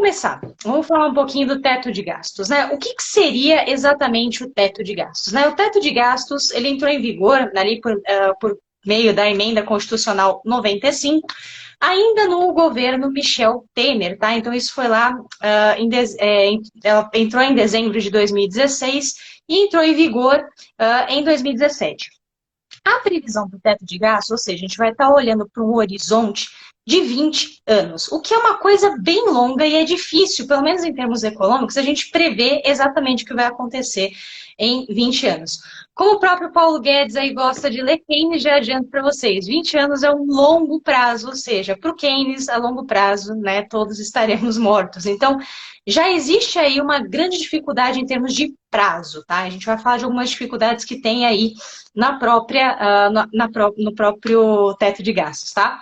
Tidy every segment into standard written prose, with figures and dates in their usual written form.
começar, vamos falar um pouquinho do teto de gastos, né? O que seria exatamente o teto de gastos, né? O teto de gastos, ele entrou em vigor ali por meio da emenda constitucional 95, ainda no governo Michel Temer, tá? Então isso foi lá, ela entrou em dezembro de 2016 e entrou em vigor em 2017. A previsão do teto de gastos, ou seja, a gente vai estar olhando para um horizonte de 20 anos, o que é uma coisa bem longa e é difícil, pelo menos em termos econômicos, a gente prever exatamente o que vai acontecer em 20 anos. Como o próprio Paulo Guedes aí gosta de ler Keynes, já adianto para vocês, 20 anos é um longo prazo, ou seja, para o Keynes, a longo prazo, né, todos estaremos mortos. Então, já existe aí uma grande dificuldade em termos de prazo, tá? A gente vai falar de algumas dificuldades que tem aí no próprio teto de gastos, tá?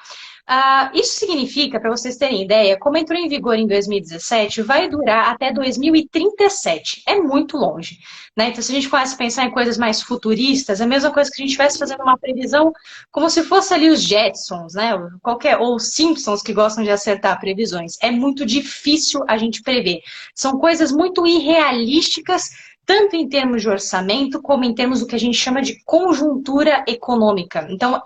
Isso significa, para vocês terem ideia, como entrou em vigor em 2017, vai durar até 2037. É muito longe, né? Então, se a gente começa a pensar em coisas mais futuristas, é a mesma coisa que a gente estivesse fazendo uma previsão como se fosse ali os Jetsons, né? Ou os Simpsons que gostam de acertar previsões. É muito difícil a gente prever. São coisas muito irrealísticas, tanto em termos de orçamento, como em termos do que a gente chama de conjuntura econômica. Então,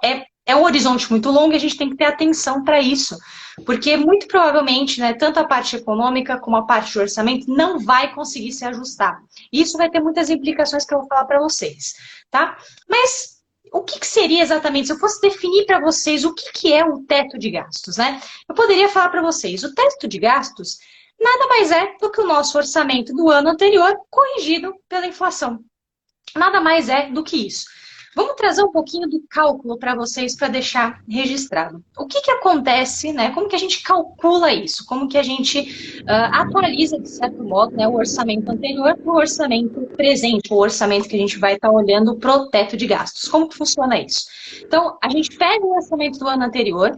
é um horizonte muito longo e a gente tem que ter atenção para isso. Porque, muito provavelmente, né, tanto a parte econômica como a parte de orçamento não vai conseguir se ajustar. E isso vai ter muitas implicações que eu vou falar para vocês, tá? Mas o que seria exatamente, se eu fosse definir para vocês o que é o teto de gastos, né? Eu poderia falar para vocês, o teto de gastos nada mais é do que o nosso orçamento do ano anterior corrigido pela inflação. Nada mais é do que isso. Vamos trazer um pouquinho do cálculo para vocês, para deixar registrado. O que acontece, né? Como que a gente calcula isso? Como que a gente atualiza, de certo modo, né, o orçamento anterior para o orçamento presente, o orçamento que a gente vai estar olhando para o teto de gastos. Como que funciona isso? Então, a gente pega o orçamento do ano anterior,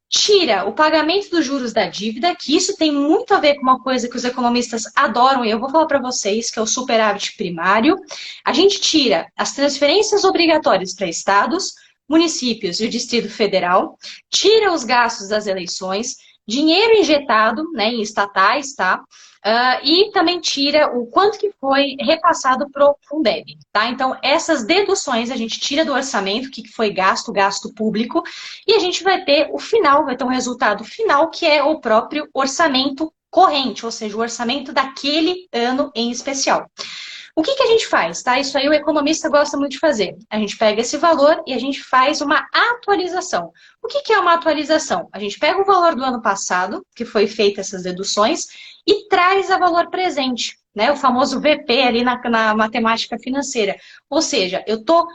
tira o pagamento dos juros da dívida, que isso tem muito a ver com uma coisa que os economistas adoram, e eu vou falar para vocês, que é o superávit primário. A gente tira as transferências obrigatórias para estados, municípios e o Distrito Federal, tira os gastos das eleições, dinheiro injetado, né, em estatais, tá? E também tira o quanto que foi repassado para o Fundeb, tá? Então, essas deduções a gente tira do orçamento, o que foi gasto, gasto público, e a gente vai ter o final, vai ter um resultado final, que é o próprio orçamento corrente, ou seja, o orçamento daquele ano em especial. O que a gente faz, tá? Isso aí o economista gosta muito de fazer. A gente pega esse valor e a gente faz uma atualização. O que é uma atualização? A gente pega o valor do ano passado, que foi feita essas deduções, e traz a valor presente, né? O famoso VP ali na matemática financeira. Ou seja, eu estou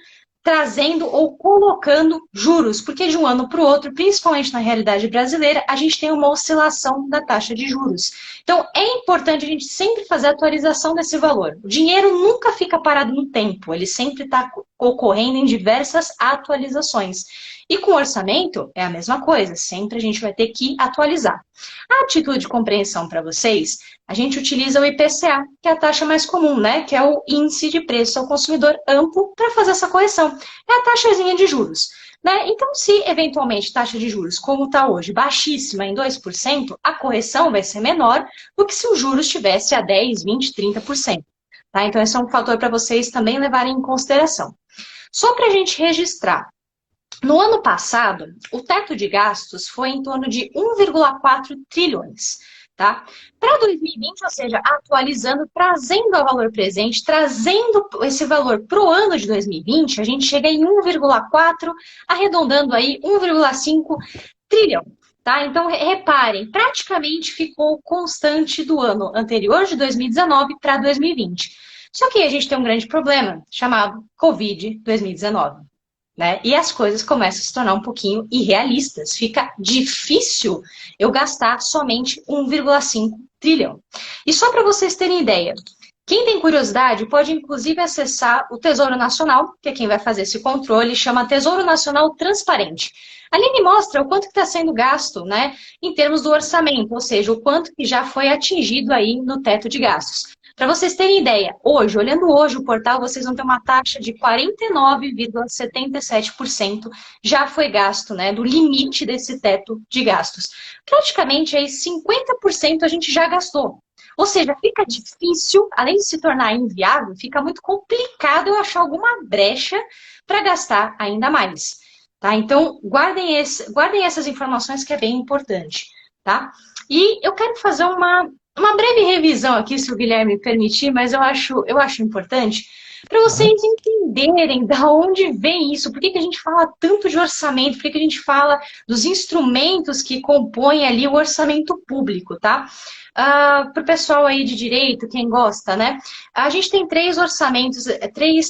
trazendo ou colocando juros, porque de um ano para o outro, principalmente na realidade brasileira, a gente tem uma oscilação da taxa de juros. Então, é importante a gente sempre fazer a atualização desse valor. O dinheiro nunca fica parado no tempo, ele sempre está ocorrendo em diversas atualizações. E com o orçamento é a mesma coisa, sempre a gente vai ter que atualizar. A título de compreensão para vocês, a gente utiliza o IPCA, que é a taxa mais comum, né? Que é o índice de preço ao consumidor amplo, para fazer essa correção. É a taxazinha de juros. Né? Então, se eventualmente taxa de juros, como está hoje, baixíssima em 2%, a correção vai ser menor do que se o juros estivesse a 10%, 20%, 30%. Tá? Então, esse é um fator para vocês também levarem em consideração. Só para a gente registrar, no ano passado, o teto de gastos foi em torno de 1,4 trilhões. Tá? Para 2020, ou seja, atualizando, trazendo o valor presente, trazendo esse valor para o ano de 2020, a gente chega em 1,4, arredondando aí 1,5 trilhão. Tá? Então, reparem, praticamente ficou constante do ano anterior, de 2019, para 2020. Só que a gente tem um grande problema, chamado Covid-2019. Né? E as coisas começam a se tornar um pouquinho irrealistas. Fica difícil eu gastar somente 1,5 trilhão. E só para vocês terem ideia, quem tem curiosidade pode inclusive acessar o Tesouro Nacional, que é quem vai fazer esse controle, chama Tesouro Nacional Transparente. Ali ele mostra o quanto está sendo gasto, né, em termos do orçamento, ou seja, o quanto que já foi atingido aí no teto de gastos. Para vocês terem ideia, hoje, olhando hoje o portal, vocês vão ter uma taxa de 49,77% já foi gasto, né, do limite desse teto de gastos. Praticamente aí 50% a gente já gastou. Ou seja, fica difícil, além de se tornar inviável, fica muito complicado eu achar alguma brecha para gastar ainda mais. Tá? Então, guardem essas informações que é bem importante. Tá? E eu quero fazer uma breve revisão aqui, se o Guilherme permitir, mas eu acho importante para vocês entenderem da onde vem isso, por que a gente fala tanto de orçamento, por que a gente fala dos instrumentos que compõem ali o orçamento público, tá? Para o pessoal aí de direito, quem gosta, né? A gente tem três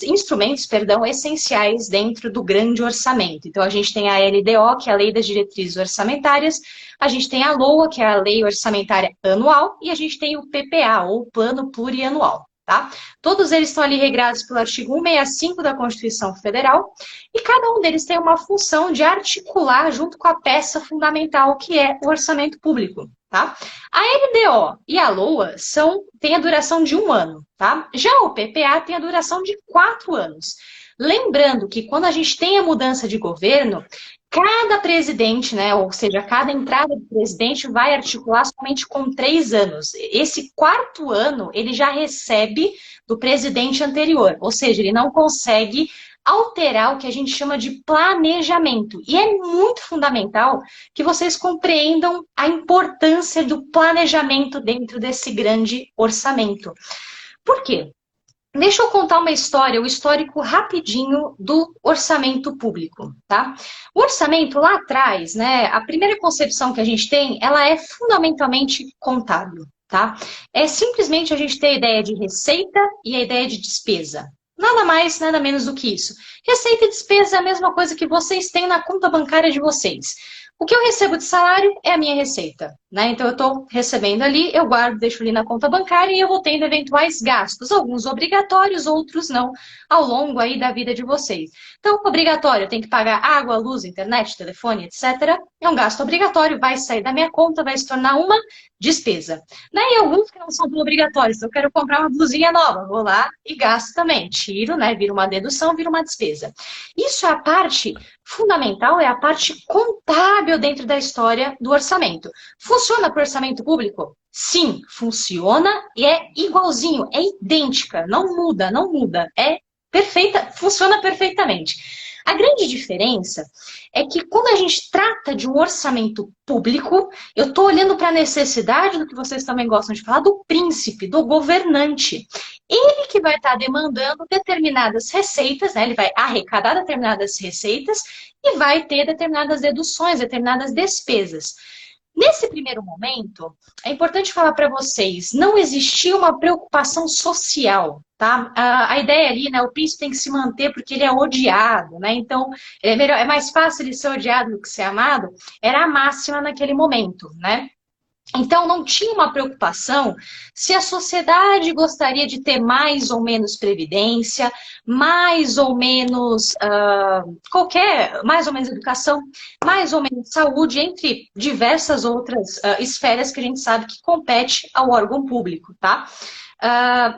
instrumentos, perdão, essenciais dentro do grande orçamento. Então, a gente tem a LDO, que é a Lei das Diretrizes Orçamentárias, a gente tem a LOA, que é a Lei Orçamentária Anual, e a gente tem o PPA, ou Plano Plurianual. Tá? Todos eles estão ali regrados pelo artigo 165 da Constituição Federal, e cada um deles tem uma função de articular junto com a peça fundamental, que é o orçamento público. Tá? A LDO e a LOA têm a duração de 1 ano. Tá? Já o PPA tem a duração de 4 anos. Lembrando que quando a gente tem a mudança de governo, cada presidente, né, ou seja, cada entrada do presidente vai articular somente com 3 anos. Esse 4º ano, ele já recebe do presidente anterior, ou seja, ele não consegue alterar o que a gente chama de planejamento. E é muito fundamental que vocês compreendam a importância do planejamento dentro desse grande orçamento. Por quê? Deixa eu contar uma história, o histórico rapidinho do orçamento público, tá? O orçamento lá atrás, né, a primeira concepção que a gente tem, ela é fundamentalmente contábil, tá? É simplesmente a gente ter a ideia de receita e a ideia de despesa. Nada mais, nada menos do que isso. Receita e despesa é a mesma coisa que vocês têm na conta bancária de vocês. O que eu recebo de salário é a minha receita, né? Então, eu estou recebendo ali, eu guardo, deixo ali na conta bancária e eu vou tendo eventuais gastos, alguns obrigatórios, outros não, ao longo aí da vida de vocês. Então, obrigatório, eu tenho que pagar água, luz, internet, telefone, etc. É um gasto obrigatório, vai sair da minha conta, vai se tornar uma despesa. Né? E alguns que não são tão obrigatórios, eu quero comprar uma blusinha nova, vou lá e gasto também, tiro, né? Vira uma dedução, vira uma despesa. Isso é a parte fundamental, é a parte contábil dentro da história do orçamento. Funciona para o orçamento público? Sim, funciona e é igualzinho, é idêntica, não muda, não muda, é perfeita, funciona perfeitamente. A grande diferença é que quando a gente trata de um orçamento público, eu estou olhando para a necessidade do que vocês também gostam de falar, do príncipe, do governante. Ele que vai estar demandando determinadas receitas, né? Ele vai arrecadar determinadas receitas e vai ter determinadas deduções, determinadas despesas. Nesse primeiro momento, é importante falar para vocês, não existia uma preocupação social, tá? A ideia ali, né, o príncipe tem que se manter porque ele é odiado, né? Então, é mais fácil ele ser odiado do que ser amado, era a máxima naquele momento, né? Então, não tinha uma preocupação se a sociedade gostaria de ter mais ou menos previdência, mais ou menos mais ou menos educação, mais ou menos saúde, entre diversas outras esferas que a gente sabe que compete ao órgão público, tá?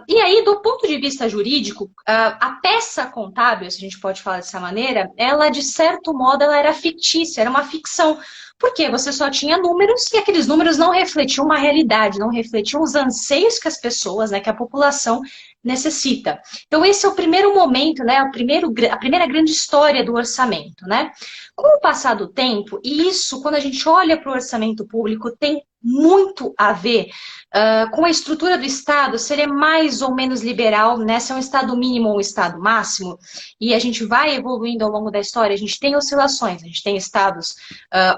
E aí, do ponto de vista jurídico, a peça contábil, se a gente pode falar dessa maneira, ela, de certo modo, ela era fictícia, era uma ficção. Porque você só tinha números e aqueles números não refletiam uma realidade, não refletiam os anseios que as pessoas, né, que a população necessita. Então, esse é o primeiro momento, né, a primeira grande história do orçamento, né? Com o passar do tempo, e isso, quando a gente olha para o orçamento público, tem muito a ver com a estrutura do Estado, se ele é mais ou menos liberal, né? Se é um Estado mínimo ou um Estado máximo, e a gente vai evoluindo ao longo da história, a gente tem oscilações, a gente tem estados,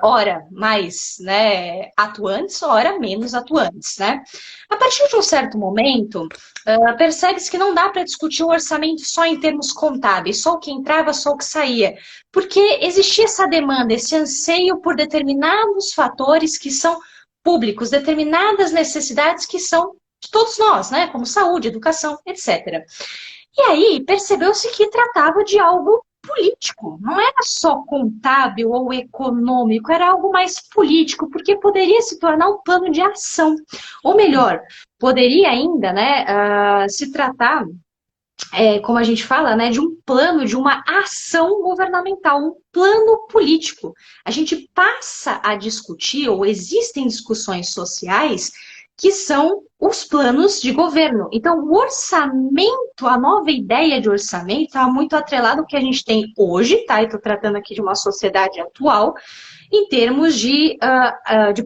ora mais, né, atuantes, ora menos atuantes, né? A partir de um certo momento, percebe-se que não dá para discutir o orçamento só em termos contábeis, só o que entrava, só o que saía, porque existia essa demanda, esse anseio por determinados fatores que são públicos, determinadas necessidades que são de todos nós, né? Como saúde, educação, etc. E aí percebeu-se que tratava de algo político, não era só contábil ou econômico, era algo mais político, porque poderia se tornar um plano de ação. Ou melhor, poderia ainda, né, se tratar, como a gente fala, né, de um plano, de uma ação governamental, um plano político. A gente passa a discutir, ou existem discussões sociais, que são os planos de governo. Então, o orçamento, a nova ideia de orçamento, está muito atrelado ao que a gente tem hoje, tá? E estou tratando aqui de uma sociedade atual, em termos de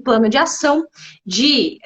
plano de ação, de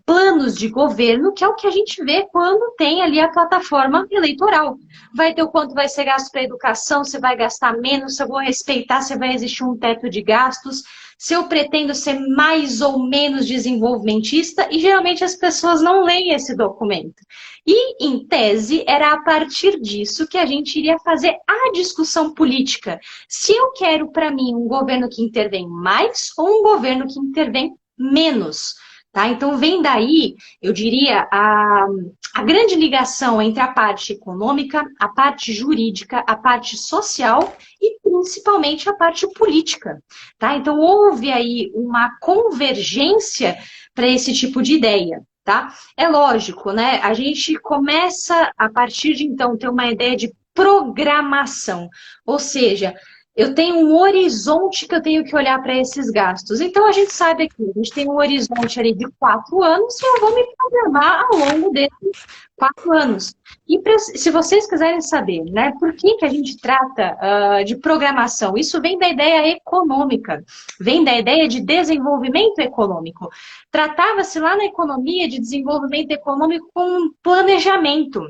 planos de governo, que é o que a gente vê quando tem ali a plataforma eleitoral. Vai ter o quanto vai ser gasto para a educação, se vai gastar menos, se eu vou respeitar, se vai existir um teto de gastos, se eu pretendo ser mais ou menos desenvolvimentista, e geralmente as pessoas não leem esse documento. E, em tese, era a partir disso que a gente iria fazer a discussão política. Se eu quero, para mim, um governo que intervém mais ou um governo que intervém menos. Tá? Então, vem daí, eu diria, a grande ligação entre a parte econômica, a parte jurídica, a parte social e principalmente a parte política. Tá? Então, houve aí uma convergência para esse tipo de ideia. Tá? É lógico, né? A gente começa, a partir de então, ter uma ideia de programação, ou seja, eu tenho um horizonte que eu tenho que olhar para esses gastos. Então, a gente sabe aqui, a gente tem um horizonte ali de 4 anos e eu vou me programar ao longo desses 4 anos. E se vocês quiserem saber, né, por que a gente trata de programação, isso vem da ideia econômica, vem da ideia de desenvolvimento econômico. Tratava-se lá na economia de desenvolvimento econômico com um planejamento.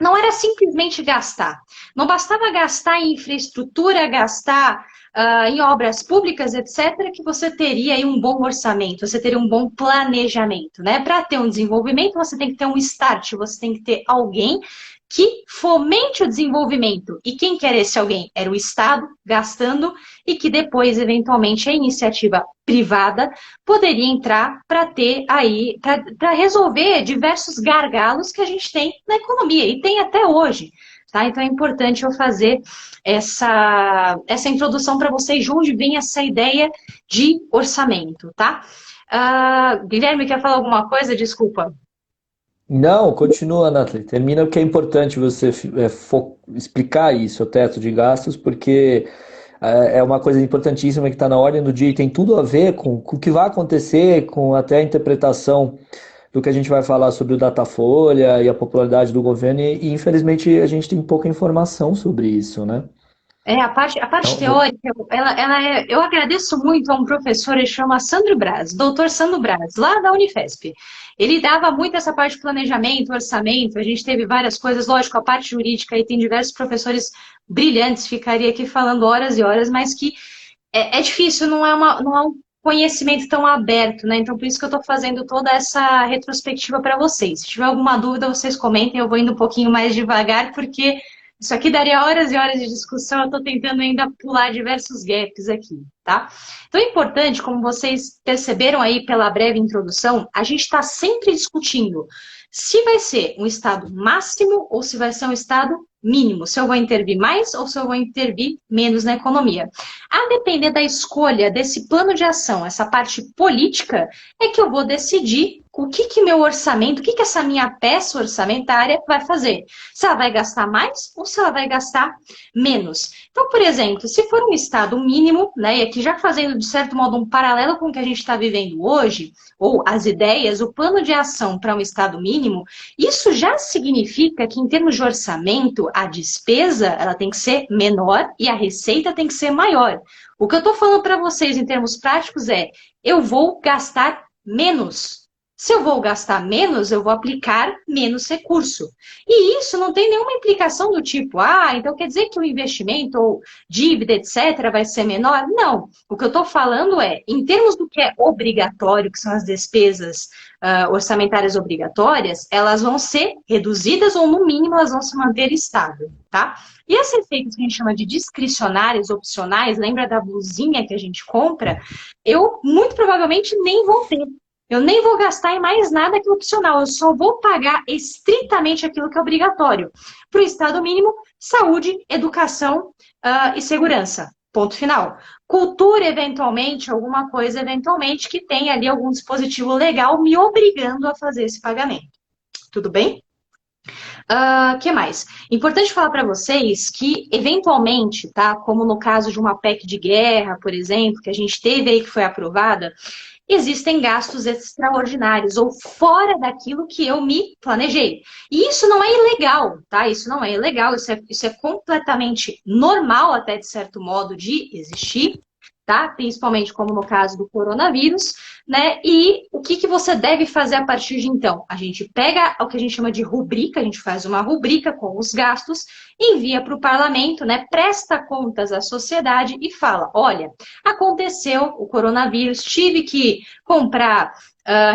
Não era simplesmente gastar. Não bastava gastar em infraestrutura, gastar em obras públicas, etc., que você teria aí um bom orçamento, você teria um bom planejamento, né? Para ter um desenvolvimento, você tem que ter um start, você tem que ter alguém que fomente o desenvolvimento. E quem que era esse alguém? Era o Estado gastando e que depois, eventualmente, a iniciativa privada poderia entrar para ter aí, para resolver diversos gargalos que a gente tem na economia e tem até hoje. Tá? Então é importante eu fazer essa introdução para vocês de onde vem essa ideia de orçamento, tá? Guilherme, quer falar alguma coisa? Desculpa. Não, continua, Nathalie. Termina o que é importante você explicar isso, o teto de gastos, porque é uma coisa importantíssima que está na ordem do dia e tem tudo a ver com o que vai acontecer, com até a interpretação do que a gente vai falar sobre o Datafolha e a popularidade do governo, e infelizmente a gente tem pouca informação sobre isso, né? A parte Então, teórica, eu agradeço muito a um professor, ele chama Sandro Braz, doutor Sandro Braz, lá da Unifesp. Ele dava muito essa parte de planejamento, orçamento, a gente teve várias coisas, lógico, a parte jurídica, aí tem diversos professores brilhantes, ficaria aqui falando horas e horas, mas que é difícil, não é um conhecimento tão aberto, né? Então, por isso que eu estou fazendo toda essa retrospectiva para vocês. Se tiver alguma dúvida, vocês comentem, eu vou indo um pouquinho mais devagar, porque isso aqui daria horas e horas de discussão, eu estou tentando ainda pular diversos gaps aqui, tá? Então é importante, como vocês perceberam aí pela breve introdução, a gente está sempre discutindo se vai ser um estado máximo ou se vai ser um estado mínimo, se eu vou intervir mais ou se eu vou intervir menos na economia. A depender da escolha desse plano de ação, essa parte política, é que eu vou decidir o que meu orçamento, o que essa minha peça orçamentária vai fazer. Se ela vai gastar mais ou se ela vai gastar menos. Então, por exemplo, se for um estado mínimo, né, e aqui já fazendo de certo modo um paralelo com o que a gente está vivendo hoje, ou as ideias, o plano de ação para um estado mínimo, isso já significa que em termos de orçamento, a despesa ela tem que ser menor e a receita tem que ser maior. O que eu estou falando para vocês em termos práticos é, eu vou gastar menos. Se eu vou gastar menos, eu vou aplicar menos recurso. E isso não tem nenhuma implicação do tipo, então quer dizer que o investimento ou dívida, etc., vai ser menor? Não. O que eu estou falando é, em termos do que é obrigatório, que são as despesas orçamentárias obrigatórias, elas vão ser reduzidas ou, no mínimo, elas vão se manter estável, tá? E as receitas que a gente chama de discricionárias, opcionais, lembra da blusinha que a gente compra? Eu, muito provavelmente, nem vou ter. Eu nem vou gastar em mais nada que opcional, eu só vou pagar estritamente aquilo que é obrigatório. Para o estado mínimo, saúde, educação, e segurança. Ponto final. Cultura, eventualmente, alguma coisa, eventualmente, que tem ali algum dispositivo legal me obrigando a fazer esse pagamento. Tudo bem? Que mais? Importante falar para vocês que, eventualmente, tá? Como no caso de uma PEC de guerra, por exemplo, que a gente teve aí que foi aprovada, existem gastos extraordinários ou fora daquilo que eu me planejei. E isso não é ilegal, tá? Isso não é ilegal, isso é completamente normal, até de certo modo, de existir, tá? Principalmente como no caso do coronavírus, né? E o que você deve fazer a partir de então? A gente pega o que a gente chama de rubrica, a gente faz uma rubrica com os gastos, envia para o parlamento, né? Presta contas à sociedade e fala: olha, aconteceu o coronavírus, tive que comprar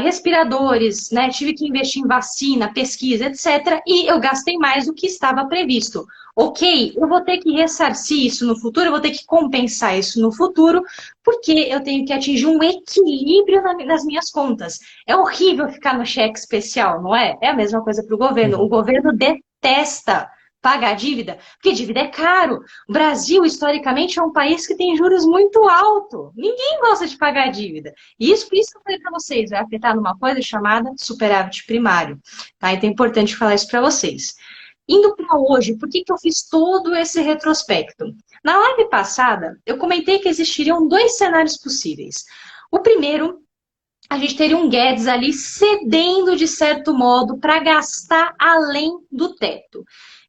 respiradores, né? Tive que investir em vacina, pesquisa, etc. E eu gastei mais do que estava previsto. Ok, eu vou ter que ressarcir isso no futuro, eu vou ter que compensar isso no futuro, porque eu tenho que atingir um equilíbrio nas minhas contas. É horrível ficar no cheque especial, não é? É a mesma coisa para o governo. O Uhum. governo detesta pagar dívida, porque dívida é caro. O Brasil, historicamente, é um país que tem juros muito altos. Ninguém gosta de pagar dívida. E isso, por isso que eu falei para vocês, vai afetar numa coisa chamada superávit primário. Tá? Então é importante falar isso para vocês. Indo para hoje, por que eu fiz todo esse retrospecto? Na live passada, eu comentei que existiriam dois cenários possíveis. O primeiro, a gente teria um Guedes ali cedendo, de certo modo, para gastar além do teto.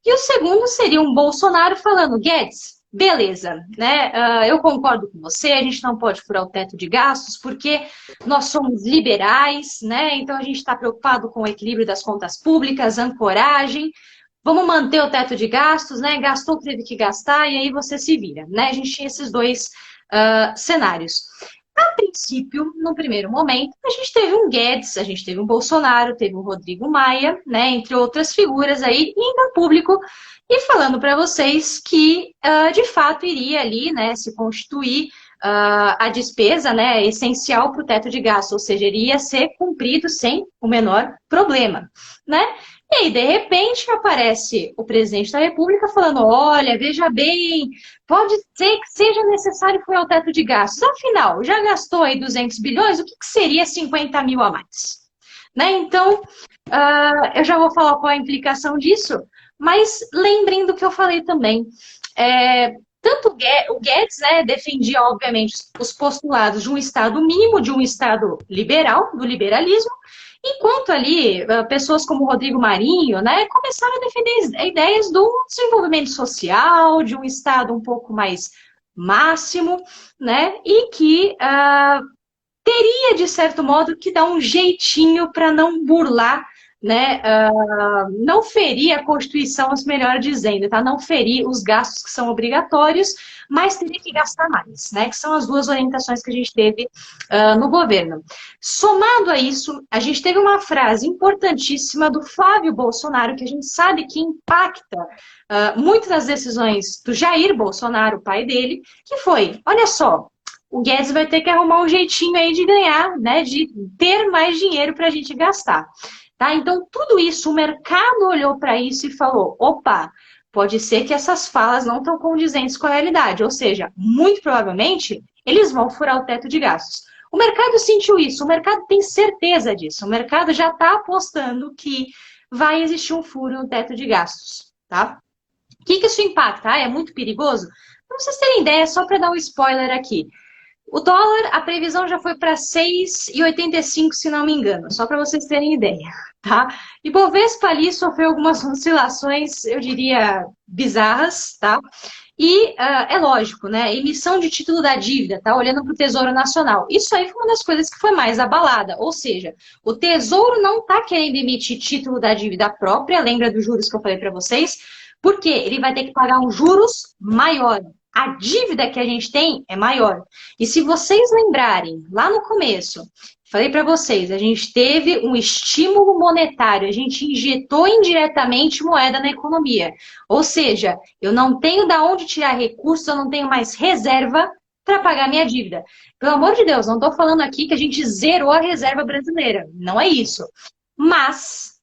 E o segundo seria um Bolsonaro falando: Guedes, beleza, né? Eu concordo com você, a gente não pode furar o teto de gastos, porque nós somos liberais, né? Então a gente está preocupado com o equilíbrio das contas públicas, ancoragem. Vamos manter o teto de gastos, né? Gastou, teve que gastar, e aí você se vira, né? A gente tinha esses dois cenários. A princípio, no primeiro momento, a gente teve um Guedes, a gente teve um Bolsonaro, teve um Rodrigo Maia, né? Entre outras figuras aí, indo a público e falando para vocês que, de fato, iria ali, né, se constituir a despesa, né, essencial para o teto de gastos, ou seja, iria ser cumprido sem o menor problema, né? E aí, de repente, aparece o presidente da República falando: olha, veja bem, pode ser que seja necessário furar o teto de gastos. Afinal, já gastou aí 200 bilhões, o que seria 50 mil a mais? Né? Então, eu já vou falar qual é a implicação disso, mas lembrem do que eu falei também. Tanto o Guedes, né, defendia, obviamente, os postulados de um Estado mínimo, de um Estado liberal, do liberalismo, enquanto ali pessoas como Rodrigo Marinho, né, começaram a defender ideias do desenvolvimento social, de um Estado um pouco mais máximo, né, e que teria, de certo modo, que dar um jeitinho para não burlar, né, não ferir a Constituição, melhor dizendo, tá? Não ferir os gastos que são obrigatórios, mas teria que gastar mais, né? Que são as duas orientações que a gente teve no governo. Somado a isso, a gente teve uma frase importantíssima do Flávio Bolsonaro, que a gente sabe que impacta muitas das decisões do Jair Bolsonaro, o pai dele, que foi: olha só, o Guedes vai ter que arrumar um jeitinho aí de ganhar, né, de ter mais dinheiro para a gente gastar. Tá? Então, tudo isso, o mercado olhou para isso e falou: opa, pode ser que essas falas não estão condizentes com a realidade. Ou seja, muito provavelmente, eles vão furar o teto de gastos. O mercado sentiu isso, o mercado tem certeza disso. O mercado já está apostando que vai existir um furo no teto de gastos. Tá? O que isso impacta? É muito perigoso? Para vocês terem ideia, só para dar um spoiler aqui. O dólar, a previsão já foi para 6,85, se não me engano, só para vocês terem ideia, tá? E Bovespa ali sofreu algumas oscilações, eu diria, bizarras, tá? E é lógico, né? Emissão de título da dívida, tá? Olhando para o Tesouro Nacional. Isso aí foi uma das coisas que foi mais abalada. Ou seja, o Tesouro não está querendo emitir título da dívida própria, lembra dos juros que eu falei para vocês? Porque ele vai ter que pagar um juros maior. A dívida que a gente tem é maior. E se vocês lembrarem, lá no começo, falei para vocês, a gente teve um estímulo monetário, a gente injetou indiretamente moeda na economia. Ou seja, eu não tenho de onde tirar recursos, eu não tenho mais reserva para pagar minha dívida. Pelo amor de Deus, não estou falando aqui que a gente zerou a reserva brasileira. Não é isso. Mas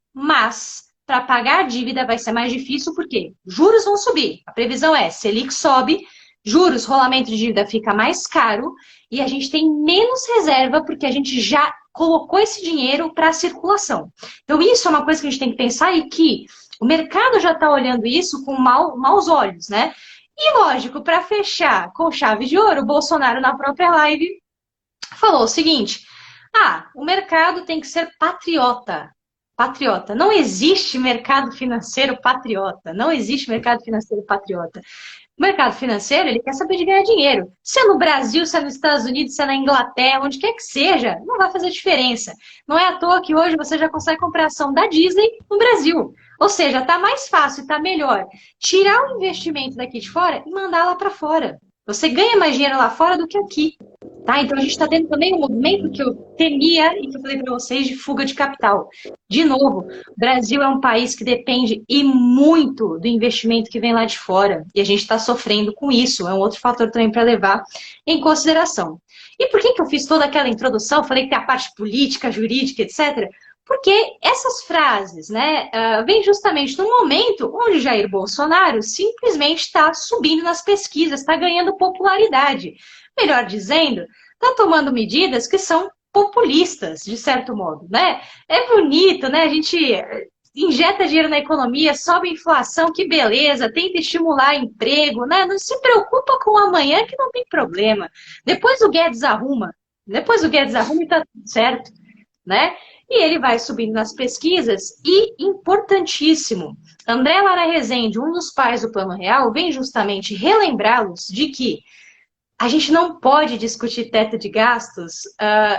para pagar a dívida vai ser mais difícil, porque juros vão subir. A previsão é, Selic sobe, juros, rolamento de dívida fica mais caro e a gente tem menos reserva porque a gente já colocou esse dinheiro para a circulação. Então, isso é uma coisa que a gente tem que pensar e que o mercado já está olhando isso com maus olhos, né? E, lógico, para fechar com chave de ouro, o Bolsonaro, na própria live, falou o seguinte: o mercado tem que ser patriota. Patriota. Não existe mercado financeiro patriota. Não existe mercado financeiro patriota. O mercado financeiro, ele quer saber de ganhar dinheiro. Se é no Brasil, se é nos Estados Unidos, se é na Inglaterra, onde quer que seja, não vai fazer diferença. Não é à toa que hoje você já consegue comprar ação da Disney no Brasil. Ou seja, está mais fácil, está melhor tirar o investimento daqui de fora e mandar lá para fora. Você ganha mais dinheiro lá fora do que aqui. Tá? Então a gente está tendo também um movimento que eu temia e que eu falei para vocês de fuga de capital. De novo, o Brasil é um país que depende e muito do investimento que vem lá de fora. E a gente está sofrendo com isso. É um outro fator também para levar em consideração. E por que eu fiz toda aquela introdução? Falei que tem a parte política, jurídica, etc. Porque essas frases, né, vêm justamente no momento onde Jair Bolsonaro simplesmente está subindo nas pesquisas, está ganhando popularidade. Melhor dizendo, está tomando medidas que são populistas, de certo modo, né? É bonito, né? A gente injeta dinheiro na economia, sobe a inflação, que beleza, tenta estimular emprego, né? Não se preocupa com o amanhã que não tem problema. Depois o Guedes arruma e tá tudo certo, né? E ele vai subindo nas pesquisas e, importantíssimo, André Lara Rezende, um dos pais do Plano Real, vem justamente relembrá-los de que a gente não pode discutir teto de gastos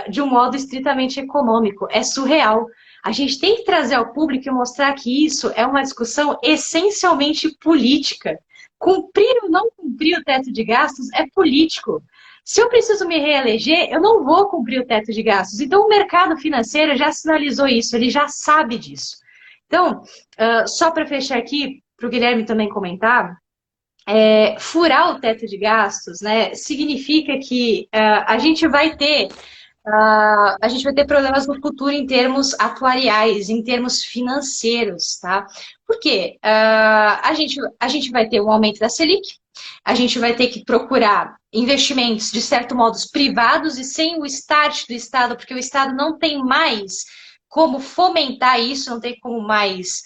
de um modo estritamente econômico. É surreal. A gente tem que trazer ao público e mostrar que isso é uma discussão essencialmente política. Cumprir ou não cumprir o teto de gastos é político. Se eu preciso me reeleger, eu não vou cumprir o teto de gastos. Então, o mercado financeiro já sinalizou isso, ele já sabe disso. Então, só para fechar aqui, para o Guilherme também comentar, furar o teto de gastos, né, significa que a gente vai ter problemas no futuro em termos atuariais, em termos financeiros, tá? Por quê? A gente vai ter um aumento da Selic, a gente vai ter que procurar investimentos, de certo modo, privados e sem o start do Estado, porque o Estado não tem mais como fomentar isso, não tem como mais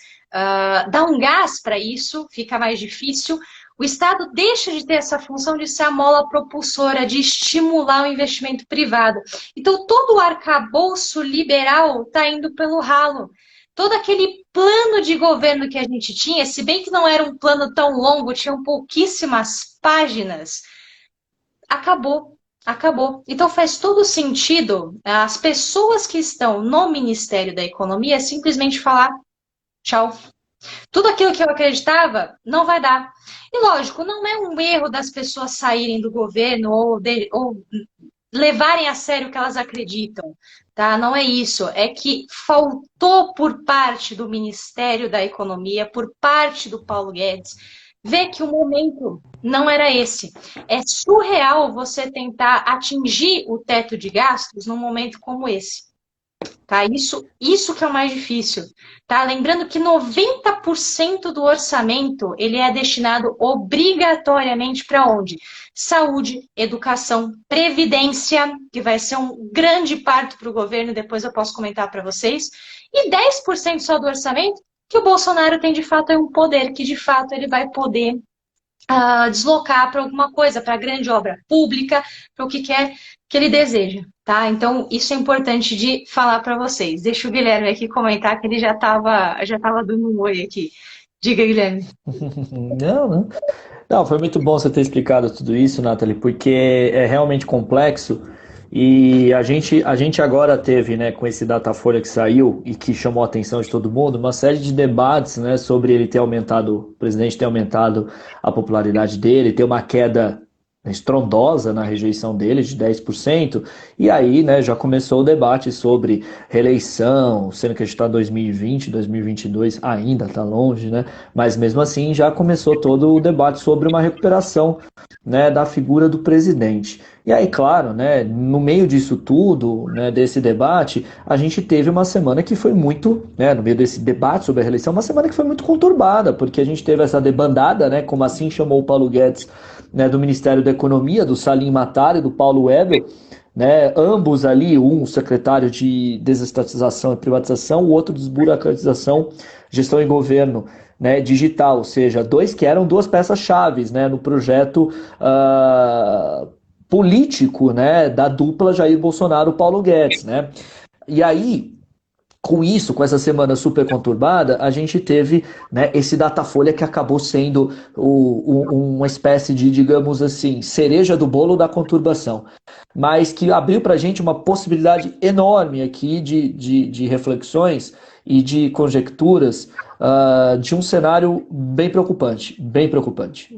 dar um gás para isso, fica mais difícil. O Estado deixa de ter essa função de ser a mola propulsora, de estimular o investimento privado. Então, todo o arcabouço liberal está indo pelo ralo. Todo aquele plano de governo que a gente tinha, se bem que não era um plano tão longo, tinham pouquíssimas páginas, acabou. Então, faz todo sentido as pessoas que estão no Ministério da Economia simplesmente falar tchau. Tudo aquilo que eu acreditava não vai dar. E lógico, não é um erro das pessoas saírem do governo ou levarem a sério o que elas acreditam, tá? Não é isso. É que faltou por parte do Ministério da Economia, por parte do Paulo Guedes, ver que o momento não era esse. É surreal você tentar atingir o teto de gastos num momento como esse. Tá? Isso que é o mais difícil. Tá? Lembrando que 90% do orçamento ele é destinado obrigatoriamente para onde? Saúde, educação, previdência, que vai ser um grande parto para o governo, depois eu posso comentar para vocês, e 10% só do orçamento que o Bolsonaro tem de fato é um poder, que de fato ele vai poder deslocar para alguma coisa, para grande obra pública, para o que quer que ele deseja, tá? Então, isso é importante de falar para vocês. Deixa o Guilherme aqui comentar, que ele já tava dando um oi aqui. Diga, Guilherme. Não, foi muito bom você ter explicado tudo isso, Nathalie, porque é realmente complexo e a gente agora teve, né, com esse Datafolha que saiu e que chamou a atenção de todo mundo, uma série de debates, né, sobre ele ter aumentado, o presidente ter aumentado a popularidade dele, ter uma queda estrondosa na rejeição dele, de 10%, e aí, né, já começou o debate sobre reeleição, sendo que a gente está em 2020, 2022 ainda está longe, né, mas mesmo assim já começou todo o debate sobre uma recuperação, né, da figura do presidente. E aí, claro, né, no meio disso tudo, né, desse debate, a gente teve uma semana que foi muito, né, no meio desse debate sobre a reeleição, uma semana que foi muito conturbada, porque a gente teve essa debandada, né, como assim chamou o Paulo Guedes, né, do Ministério da Economia, do Salim Matar e do Paulo Webel, né, ambos ali, um secretário de desestatização e privatização, o outro desburocratização, gestão e governo, né, digital, ou seja, dois que eram duas peças-chave, né, no projeto político, né, da dupla Jair Bolsonaro-Paulo Guedes, né. E aí, com isso, com essa semana super conturbada, a gente teve, né, esse Datafolha que acabou sendo uma espécie de, digamos assim, cereja do bolo da conturbação, mas que abriu para a gente uma possibilidade enorme aqui de reflexões e de conjecturas de um cenário bem preocupante,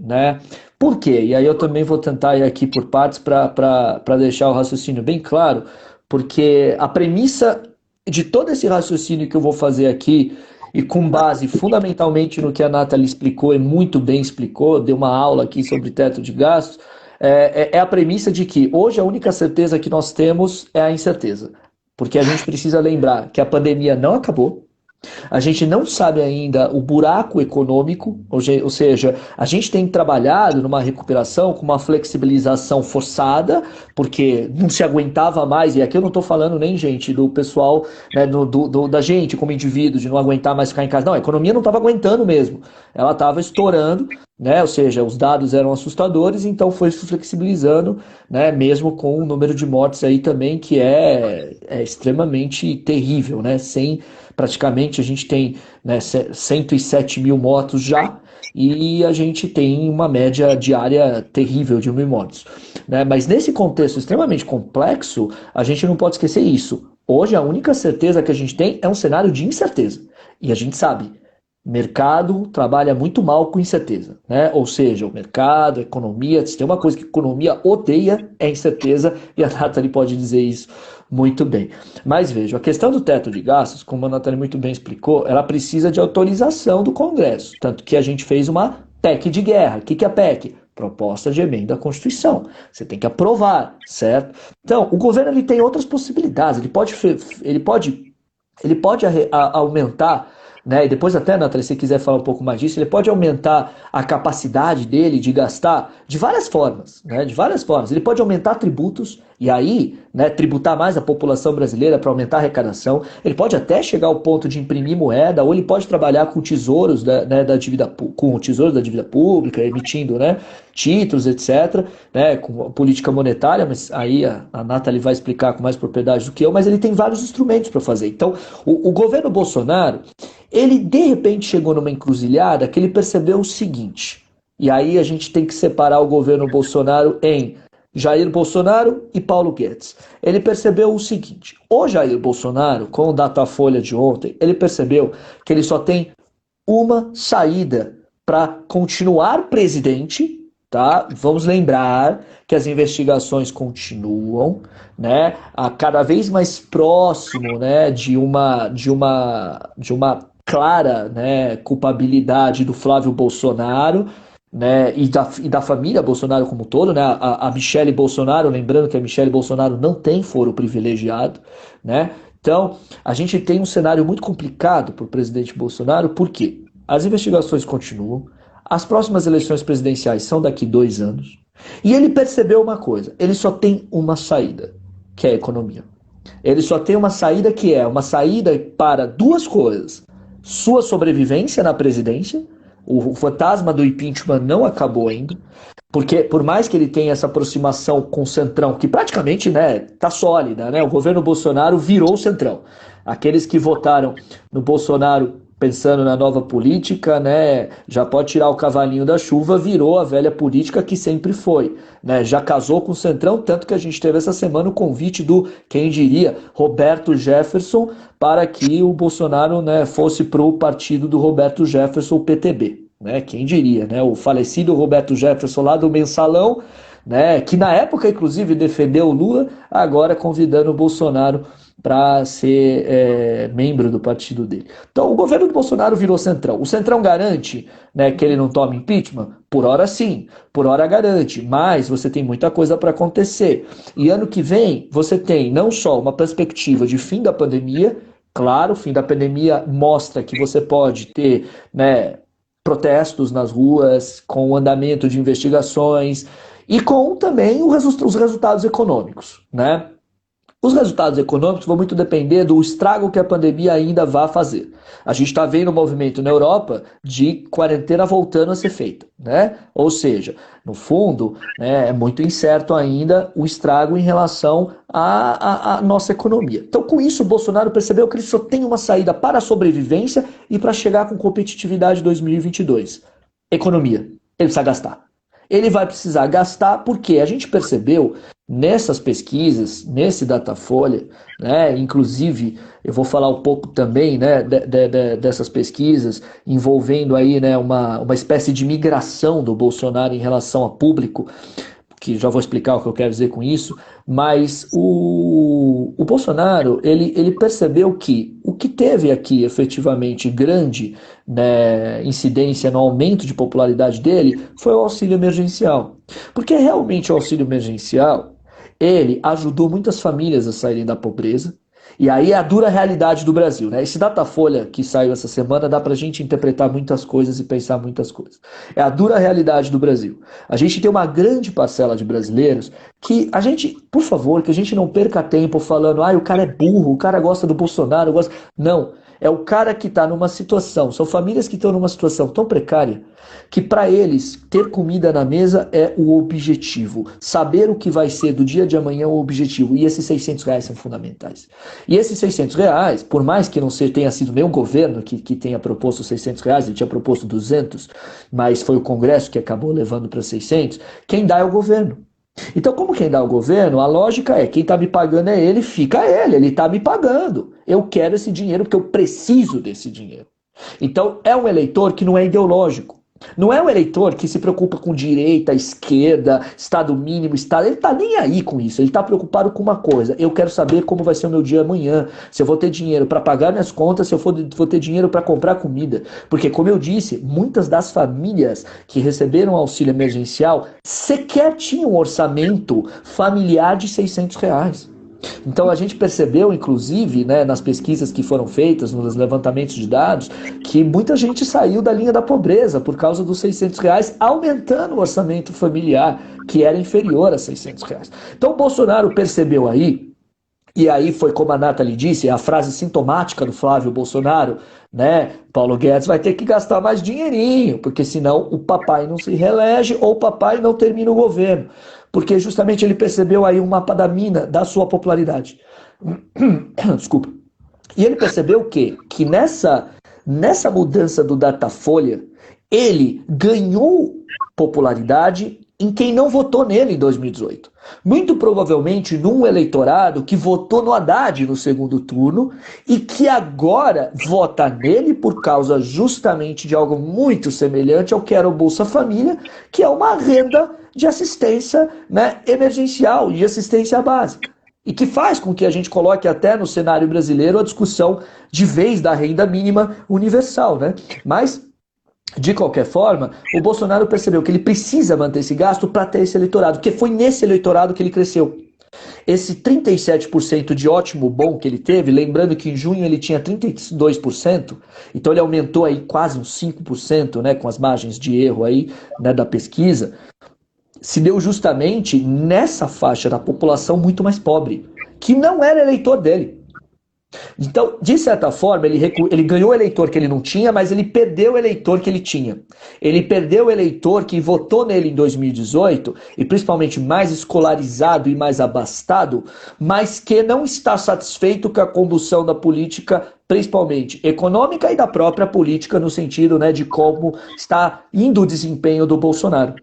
né? Por quê? E aí eu também vou tentar ir aqui por partes para deixar o raciocínio bem claro, porque a premissa de todo esse raciocínio que eu vou fazer aqui, e com base fundamentalmente no que a Nathalie explicou, e muito bem explicou, deu uma aula aqui sobre teto de gastos, é a premissa de que hoje a única certeza que nós temos é a incerteza. Porque a gente precisa lembrar que a pandemia não acabou, a gente não sabe ainda o buraco econômico, ou seja, a gente tem trabalhado numa recuperação com uma flexibilização forçada, porque não se aguentava mais, e aqui eu não estou falando nem, gente, do pessoal, né, da gente como indivíduo, de não aguentar mais ficar em casa. Não, a economia não estava aguentando mesmo, ela estava estourando, né, ou seja, os dados eram assustadores, então foi se flexibilizando, né, mesmo com o número de mortes aí também, que é extremamente terrível, né, praticamente a gente tem, né, 107 mil mortos já, e a gente tem uma média diária terrível de 1.000 mortos, né? Mas nesse contexto extremamente complexo, a gente não pode esquecer isso. Hoje a única certeza que a gente tem é um cenário de incerteza. E a gente sabe, mercado trabalha muito mal com incerteza, né? Ou seja, o mercado, a economia, se tem uma coisa que a economia odeia é incerteza, e a Nathalie pode dizer isso muito bem. Mas veja, a questão do teto de gastos, como a Nathalie muito bem explicou, ela precisa de autorização do Congresso, tanto que a gente fez uma PEC de guerra. O que é a PEC? Proposta de emenda à Constituição. Você tem que aprovar, certo? Então, o governo ele tem outras possibilidades, ele pode aumentar, né? E depois até, Nathalie, se quiser falar um pouco mais disso, ele pode aumentar a capacidade dele de gastar de várias formas, né? De várias formas. Ele pode aumentar tributos e aí, né, tributar mais a população brasileira para aumentar a arrecadação. Ele pode até chegar ao ponto de imprimir moeda, ou ele pode trabalhar com tesouros da dívida, com o tesouro da dívida pública, emitindo, né, títulos, etc., né, com a política monetária, mas aí a Nathalie vai explicar com mais propriedade do que eu, mas ele tem vários instrumentos para fazer. Então, o governo Bolsonaro, ele de repente chegou numa encruzilhada que ele percebeu o seguinte, e aí a gente tem que separar o governo Bolsonaro em Jair Bolsonaro e Paulo Guedes. Ele percebeu o seguinte, o Jair Bolsonaro, com o Datafolha de ontem, ele percebeu que ele só tem uma saída para continuar presidente, tá? Vamos lembrar que as investigações continuam, né? A cada vez mais próximo, né, de uma clara, né, culpabilidade do Flávio Bolsonaro, né, e da família Bolsonaro como um todo, né, a Michele Bolsonaro, lembrando que a Michele Bolsonaro não tem foro privilegiado, né, então a gente tem um cenário muito complicado para o presidente Bolsonaro, porque as investigações continuam, as próximas eleições presidenciais são daqui 2 anos, e ele percebeu uma coisa, ele só tem uma saída, que é a economia. Ele só tem uma saída que é uma saída para duas coisas, sua sobrevivência na presidência. O fantasma do impeachment não acabou ainda, porque por mais que ele tenha essa aproximação com o Centrão, que praticamente, né, tá sólida, né, o governo Bolsonaro virou o Centrão. Aqueles que votaram no Bolsonaro pensando na nova política, né, já pode tirar o cavalinho da chuva, virou a velha política que sempre foi, né, já casou com o Centrão, tanto que a gente teve essa semana o convite do, quem diria, Roberto Jefferson, para que o Bolsonaro, né, fosse para o partido do Roberto Jefferson, o PTB, né, quem diria, né, o falecido Roberto Jefferson lá do Mensalão, né? Que na época, inclusive, defendeu o Lula, agora convidando o Bolsonaro para ser membro do partido dele. Então, o governo do Bolsonaro virou Centrão. O Centrão garante, né, que ele não tome impeachment? Por hora sim, por hora garante, mas você tem muita coisa para acontecer. E ano que vem, você tem não só uma perspectiva de fim da pandemia, claro, o fim da pandemia mostra que você pode ter, né, protestos nas ruas, com o andamento de investigações e com também os resultados econômicos, né? Os resultados econômicos vão muito depender do estrago que a pandemia ainda vai fazer. A gente está vendo um movimento na Europa de quarentena voltando a ser feita, né? Ou seja, no fundo, né, é muito incerto ainda o estrago em relação à nossa economia. Então, com isso, o Bolsonaro percebeu que ele só tem uma saída para a sobrevivência e para chegar com competitividade em 2022. Economia. Ele precisa gastar. Ele vai precisar gastar porque a gente percebeu nessas pesquisas, nesse Datafolha, né, inclusive eu vou falar um pouco também, né, dessas pesquisas envolvendo aí, né, uma espécie de migração do Bolsonaro em relação a público, que já vou explicar o que eu quero dizer com isso, mas o Bolsonaro, ele percebeu que o que teve aqui efetivamente grande, né, incidência no aumento de popularidade dele foi o auxílio emergencial. Porque realmente o auxílio emergencial, ele ajudou muitas famílias a saírem da pobreza, e aí é a dura realidade do Brasil, né? Esse Datafolha que saiu essa semana dá pra gente interpretar muitas coisas e pensar muitas coisas. É a dura realidade do Brasil. A gente tem uma grande parcela de brasileiros que a gente, por favor, que a gente não perca tempo falando, o cara é burro, o cara gosta do Bolsonaro, gosta... Não, é o cara que está numa situação, são famílias que estão numa situação tão precária que para eles ter comida na mesa é o objetivo. Saber o que vai ser do dia de amanhã é o objetivo. E esses R$ 600 são fundamentais. E esses R$ 600, por mais que não tenha sido nenhum governo que tenha proposto R$ 600, ele tinha proposto 200, mas foi o Congresso que acabou levando para 600, quem dá é o governo. Então, como quem dá o governo, a lógica é, quem está me pagando é ele, fica ele está me pagando. Eu quero esse dinheiro porque eu preciso desse dinheiro. Então, é um eleitor que não é ideológico. Não é um eleitor que se preocupa com direita, esquerda, Estado mínimo, Estado... Ele tá nem aí com isso, ele tá preocupado com uma coisa. Eu quero saber como vai ser o meu dia amanhã, se eu vou ter dinheiro para pagar minhas contas, se eu vou ter dinheiro para comprar comida. Porque, como eu disse, muitas das famílias que receberam auxílio emergencial sequer tinham um orçamento familiar de R$ 600. Então a gente percebeu, inclusive, né, nas pesquisas que foram feitas, nos levantamentos de dados, que muita gente saiu da linha da pobreza por causa dos R$ 600, aumentando o orçamento familiar, que era inferior a R$ 600. Então o Bolsonaro percebeu aí, e aí foi como a Nathalie disse, a frase sintomática do Flávio Bolsonaro, né? Paulo Guedes vai ter que gastar mais dinheirinho, porque senão o papai não se reelege ou o papai não termina o governo. Porque justamente ele percebeu aí um mapa da mina da sua popularidade. Desculpa. E ele percebeu que nessa mudança do Datafolha, ele ganhou popularidade em quem não votou nele em 2018. Muito provavelmente num eleitorado que votou no Haddad no segundo turno e que agora vota nele por causa justamente de algo muito semelhante ao que era o Bolsa Família, que é uma renda de assistência, né, emergencial, de assistência básica. E que faz com que a gente coloque até no cenário brasileiro a discussão de vez da renda mínima universal, né? Mas, de qualquer forma, o Bolsonaro percebeu que ele precisa manter esse gasto para ter esse eleitorado, porque foi nesse eleitorado que ele cresceu. Esse 37% de ótimo bom que ele teve, lembrando que em junho ele tinha 32%, então ele aumentou aí quase uns 5%, né, com as margens de erro aí, né, da pesquisa, se deu justamente nessa faixa da população muito mais pobre, que não era eleitor dele. Então, de certa forma, ele ganhou o eleitor que ele não tinha, mas ele perdeu o eleitor que ele tinha. Ele perdeu o eleitor que votou nele em 2018, e principalmente mais escolarizado e mais abastado, mas que não está satisfeito com a condução da política, principalmente econômica e da própria política, no sentido, né, de como está indo o desempenho do Bolsonaro.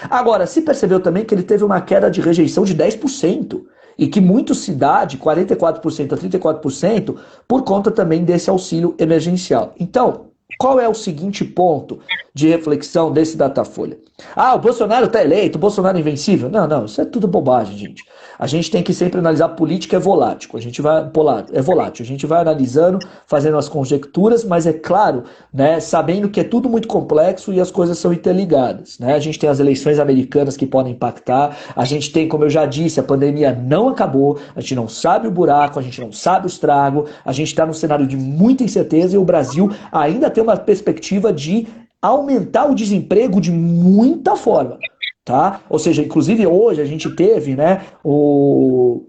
Agora, se percebeu também que ele teve uma queda de rejeição de 10%, e que muito se dá de 44% a 34% por conta também desse auxílio emergencial. Então, Qual é o seguinte ponto de reflexão desse Datafolha? Ah, o Bolsonaro está eleito, o Bolsonaro é invencível. Não, não, isso é tudo bobagem, gente. A gente tem que sempre analisar, política é volátil, a gente vai analisando, fazendo as conjecturas, mas é claro, né, sabendo que é tudo muito complexo e as coisas são interligadas, né? A gente tem as eleições americanas que podem impactar, a gente tem, como eu já disse, a pandemia não acabou, a gente não sabe o buraco, a gente não sabe o estrago, a gente está num cenário de muita incerteza e o Brasil ainda tem uma perspectiva de aumentar o desemprego de muita forma. Tá? Ou seja, inclusive hoje a gente teve, né, o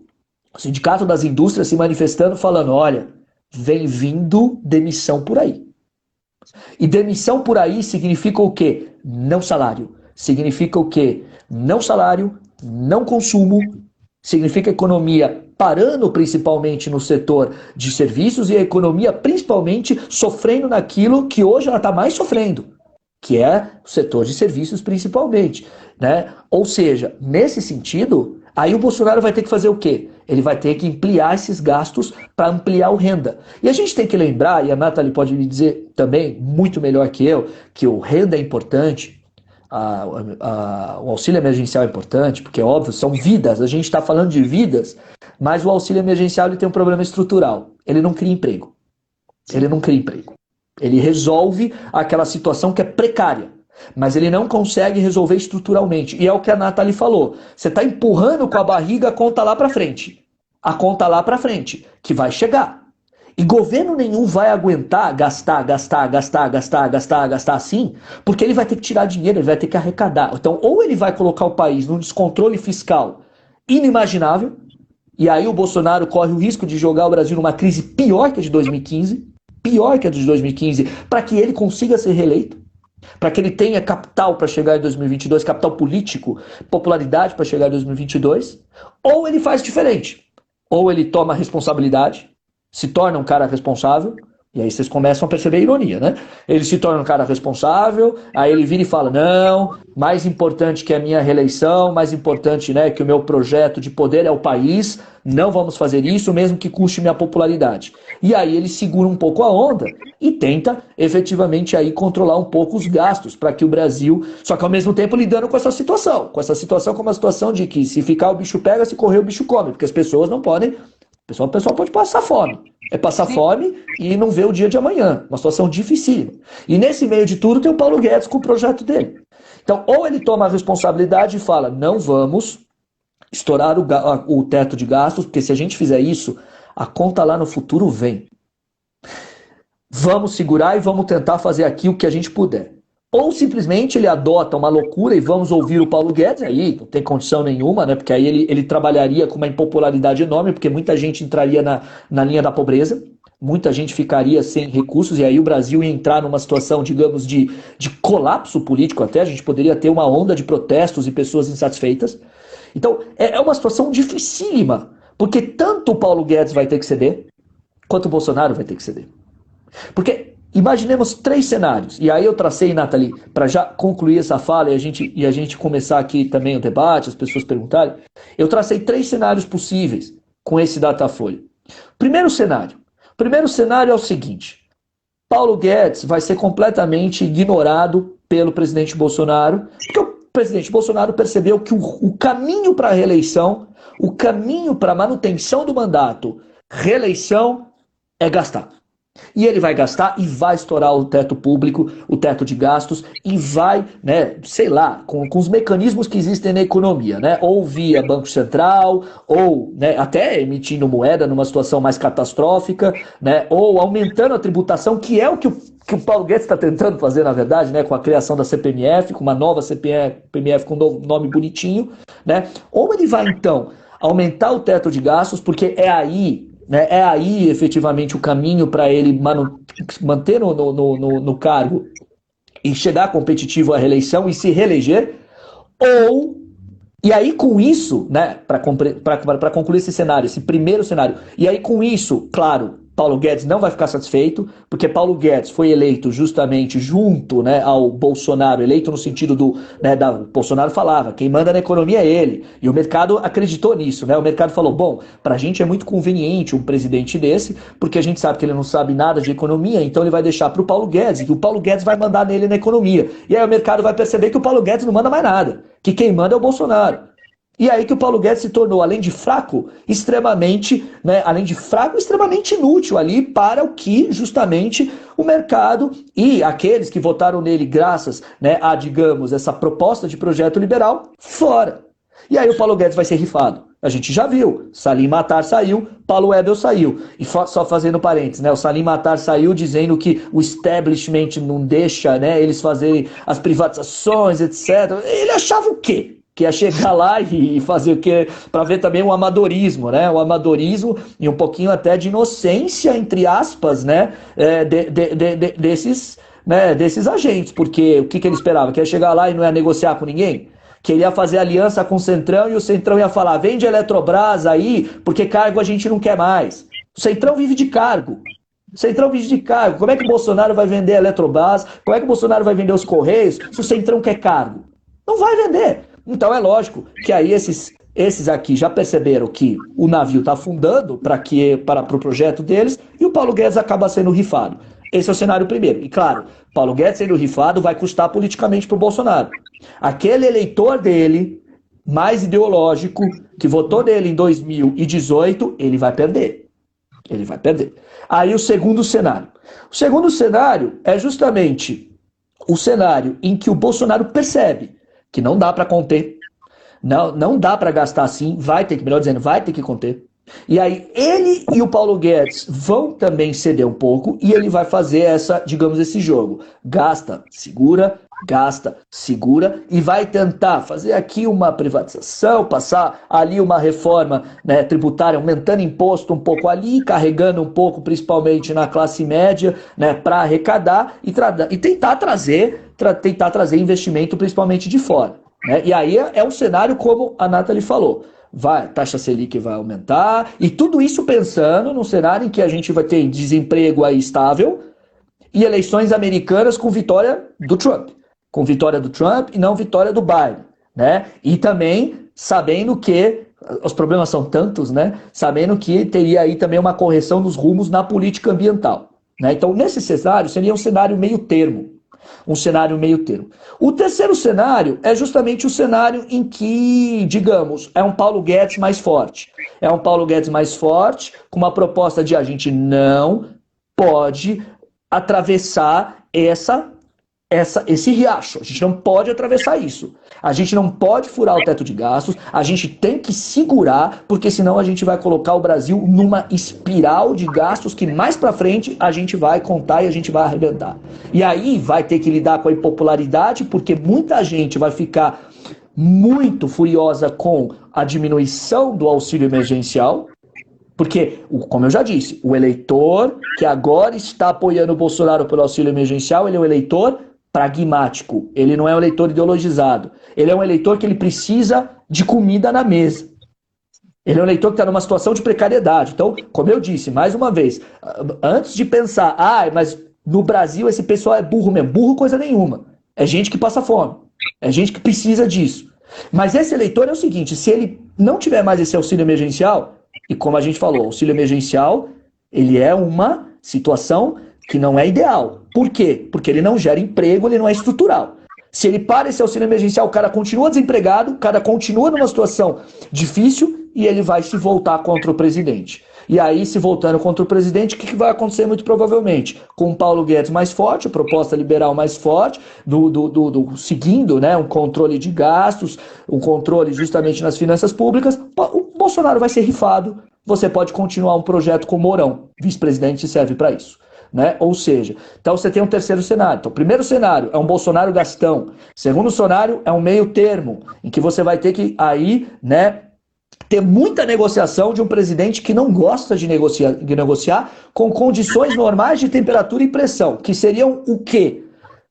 Sindicato das Indústrias se manifestando falando, olha, vem vindo demissão por aí. E demissão por aí significa o quê? Não salário. Significa o quê? Não salário, não consumo, significa economia parando principalmente no setor de serviços e a economia principalmente sofrendo naquilo que hoje ela está mais sofrendo, que é o setor de serviços principalmente, né? Ou seja, nesse sentido, aí o Bolsonaro vai ter que fazer o quê? Ele vai ter que ampliar esses gastos para ampliar o renda. E a gente tem que lembrar, e a Nathalie pode me dizer também, muito melhor que eu, que o renda é importante, o auxílio emergencial é importante, porque é óbvio, são vidas, a gente está falando de vidas, mas o auxílio emergencial ele tem um problema estrutural, ele não cria emprego. Ele não cria emprego. Ele resolve aquela situação que é precária, mas ele não consegue resolver estruturalmente. E é o que a Nathalie falou. Você está empurrando com a barriga a conta lá para frente. A conta lá para frente, que vai chegar. E governo nenhum vai aguentar gastar assim, porque ele vai ter que tirar dinheiro, ele vai ter que arrecadar. Então, ou ele vai colocar o país num descontrole fiscal inimaginável, e aí o Bolsonaro corre o risco de jogar o Brasil numa crise pior que a de 2015, para que ele consiga ser reeleito, para que ele tenha capital para chegar em 2022, capital político, popularidade para chegar em 2022, ou ele faz diferente. Ou ele toma responsabilidade, se torna um cara responsável, e aí vocês começam a perceber a ironia, né? Ele se torna um cara responsável, aí ele vira e fala, não, mais importante que a minha reeleição, mais importante, né, que o meu projeto de poder é o país, não vamos fazer isso, mesmo que custe minha popularidade. E aí ele segura um pouco a onda e tenta efetivamente aí controlar um pouco os gastos para que o Brasil, só que ao mesmo tempo lidando com essa situação como uma situação de que se ficar o bicho pega, se correr o bicho come, porque as pessoas não podem, o pessoal pode passar fome. É passar fome e não ver o dia de amanhã. Uma situação dificílima. E nesse meio de tudo tem o Paulo Guedes com o projeto dele. Então, ou ele toma a responsabilidade e fala, não vamos estourar o teto de gastos, porque se a gente fizer isso, a conta lá no futuro vem. Vamos segurar e vamos tentar fazer aqui o que a gente puder. Ou simplesmente ele adota uma loucura e vamos ouvir o Paulo Guedes, aí não tem condição nenhuma, né? Porque aí ele trabalharia com uma impopularidade enorme, porque muita gente entraria na linha da pobreza, muita gente ficaria sem recursos, e aí o Brasil ia entrar numa situação, digamos, de colapso político até, a gente poderia ter uma onda de protestos e pessoas insatisfeitas. Então, é uma situação dificílima, porque tanto o Paulo Guedes vai ter que ceder, quanto o Bolsonaro vai ter que ceder. Porque imaginemos 3 cenários, e aí eu tracei, Nathalie, para já concluir essa fala e a gente começar aqui também o debate, as pessoas perguntarem, eu tracei 3 cenários possíveis com esse Datafolha. Primeiro cenário é o seguinte, Paulo Guedes vai ser completamente ignorado pelo presidente Bolsonaro, porque o presidente Bolsonaro percebeu que o caminho para a reeleição, o caminho para a manutenção do mandato, reeleição, é gastar. E ele vai gastar e vai estourar o teto público, o teto de gastos, e vai, né, sei lá, com os mecanismos que existem na economia, né, ou via Banco Central, ou, né, até emitindo moeda numa situação mais catastrófica, né, ou aumentando a tributação, que é o que o Paulo Guedes está tentando fazer, na verdade, né, com a criação da CPMF, com uma nova CPMF com um novo nome bonitinho, né, ou ele vai, então, aumentar o teto de gastos, porque é aí efetivamente o caminho para ele manter no cargo e chegar competitivo à reeleição e se reeleger, e aí com isso, né, para concluir esse cenário, esse primeiro cenário, e aí com isso, claro, Paulo Guedes não vai ficar satisfeito, porque Paulo Guedes foi eleito justamente junto, né, ao Bolsonaro, eleito no sentido do, né, o Bolsonaro falava, quem manda na economia é ele, e o mercado acreditou nisso, né, o mercado falou, bom, pra gente é muito conveniente um presidente desse, porque a gente sabe que ele não sabe nada de economia, então ele vai deixar pro Paulo Guedes, e o Paulo Guedes vai mandar nele na economia, e aí o mercado vai perceber que o Paulo Guedes não manda mais nada, que quem manda é o Bolsonaro. E aí que o Paulo Guedes se tornou, além de fraco, extremamente, né, extremamente inútil ali para o que justamente o mercado e aqueles que votaram nele graças, né, a, digamos, essa proposta de projeto liberal, fora. E aí o Paulo Guedes vai ser rifado. A gente já viu, Salim Matar saiu, Paulo Webel saiu. E só fazendo parênteses, né, o Salim Matar saiu dizendo que o establishment não deixa, né, eles fazerem as privatizações, etc. Ele achava o quê? Que ia chegar lá e fazer o quê? Para ver também o amadorismo, né? O amadorismo e um pouquinho até de inocência, entre aspas, né? Desses agentes. Porque o que ele esperava? Que ia chegar lá e não ia negociar com ninguém? Que ele ia fazer aliança com o Centrão e o Centrão ia falar, vende Eletrobras aí, porque cargo a gente não quer mais. O Centrão vive de cargo. O Centrão vive de cargo. Como é que o Bolsonaro vai vender a Eletrobras? Como é que o Bolsonaro vai vender os Correios se o Centrão quer cargo? Não vai vender. Então é lógico que aí esses aqui já perceberam que o navio está afundando para o projeto deles e o Paulo Guedes acaba sendo rifado. Esse é o cenário primeiro. E claro, Paulo Guedes sendo rifado vai custar politicamente para o Bolsonaro. Aquele eleitor dele, mais ideológico, que votou nele em 2018, ele vai perder. Ele vai perder. Aí o segundo cenário. O segundo cenário é justamente o cenário em que o Bolsonaro percebe que não dá para conter, não dá para gastar assim, vai ter que conter. E aí ele e o Paulo Guedes vão também ceder um pouco e ele vai fazer esse jogo. Gasta, segura e vai tentar fazer aqui uma privatização, passar ali uma reforma, né, tributária, aumentando imposto um pouco ali, carregando um pouco principalmente na classe média, né, para arrecadar e tentar trazer investimento principalmente de fora. Né? E aí é um cenário como a Nathalie falou. Taxa Selic vai aumentar, e tudo isso pensando num cenário em que a gente vai ter desemprego aí estável e eleições americanas com vitória do Trump. Com vitória do Trump e não vitória do Biden. Né? E também sabendo que, os problemas são tantos, né? Sabendo que teria aí também uma correção nos rumos na política ambiental. Né? Então, nesse cenário, seria um cenário meio termo. O terceiro cenário é justamente o cenário em que, digamos, é um Paulo Guedes mais forte. É um Paulo Guedes mais forte, com uma proposta de a gente não pode atravessar esse riacho. A gente não pode atravessar isso. A gente não pode furar o teto de gastos, a gente tem que segurar, porque senão a gente vai colocar o Brasil numa espiral de gastos que mais pra frente a gente vai contar e a gente vai arrebentar. E aí vai ter que lidar com a impopularidade, porque muita gente vai ficar muito furiosa com a diminuição do auxílio emergencial, porque, como eu já disse, o eleitor que agora está apoiando o Bolsonaro pelo auxílio emergencial, ele é um eleitor pragmático, ele não é um eleitor ideologizado, ele é um eleitor que ele precisa de comida na mesa. Ele é um eleitor que está numa situação de precariedade. Então, como eu disse, mais uma vez, antes de pensar, mas no Brasil esse pessoal é burro mesmo, burro coisa nenhuma. É gente que passa fome, é gente que precisa disso. Mas esse eleitor é o seguinte, se ele não tiver mais esse auxílio emergencial, e como a gente falou, o auxílio emergencial, ele é uma situação que não é ideal. Por quê? Porque ele não gera emprego, ele não é estrutural. Se ele para esse auxílio emergencial, o cara continua desempregado, o cara continua numa situação difícil e ele vai se voltar contra o presidente. E aí, se voltando contra o presidente, o que vai acontecer muito provavelmente? Com o Paulo Guedes mais forte, a proposta liberal mais forte, seguindo, né, um controle de gastos, um controle justamente nas finanças públicas, o Bolsonaro vai ser rifado. Você pode continuar um projeto com o Mourão. Vice-presidente serve para isso. Né? Ou seja, então você tem um terceiro cenário. Então, o primeiro cenário é um Bolsonaro gastão. Segundo cenário é um meio termo, em que você vai ter que aí, né, ter muita negociação de um presidente que não gosta de negociar com condições normais de temperatura e pressão, que seriam o quê?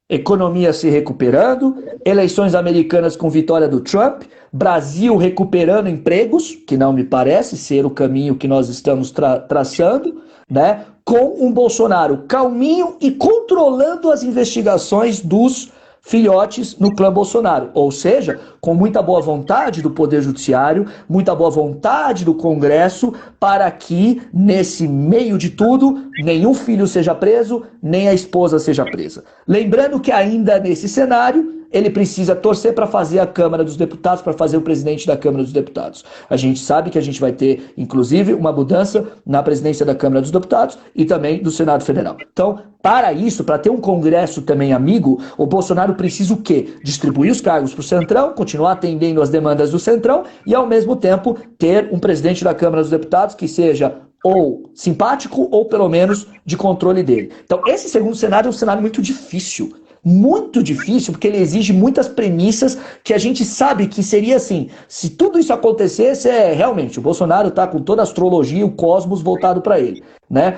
Economia se recuperando, eleições americanas com vitória do Trump, Brasil recuperando empregos, que não me parece ser o caminho que nós estamos traçando, né? com um Bolsonaro calminho e controlando as investigações dos filhotes no clã Bolsonaro, ou seja, com muita boa vontade do Poder Judiciário, muita boa vontade do Congresso, para que, nesse meio de tudo, nenhum filho seja preso, nem a esposa seja presa. Lembrando que ainda nesse cenário, ele precisa torcer para fazer a Câmara dos Deputados, para fazer o presidente da Câmara dos Deputados. A gente sabe que a gente vai ter, inclusive, uma mudança na presidência da Câmara dos Deputados e também do Senado Federal. Então, para isso, para ter um Congresso também amigo, o Bolsonaro precisa o quê? Distribuir os cargos para o Centrão, continuar atendendo às demandas do Centrão e, ao mesmo tempo, ter um presidente da Câmara dos Deputados que seja ou simpático ou, pelo menos, de controle dele. Então, esse segundo cenário é um cenário muito difícil. Muito difícil, porque ele exige muitas premissas que a gente sabe que seria assim, se tudo isso acontecesse, realmente, o Bolsonaro está com toda a astrologia, o cosmos voltado para ele, né?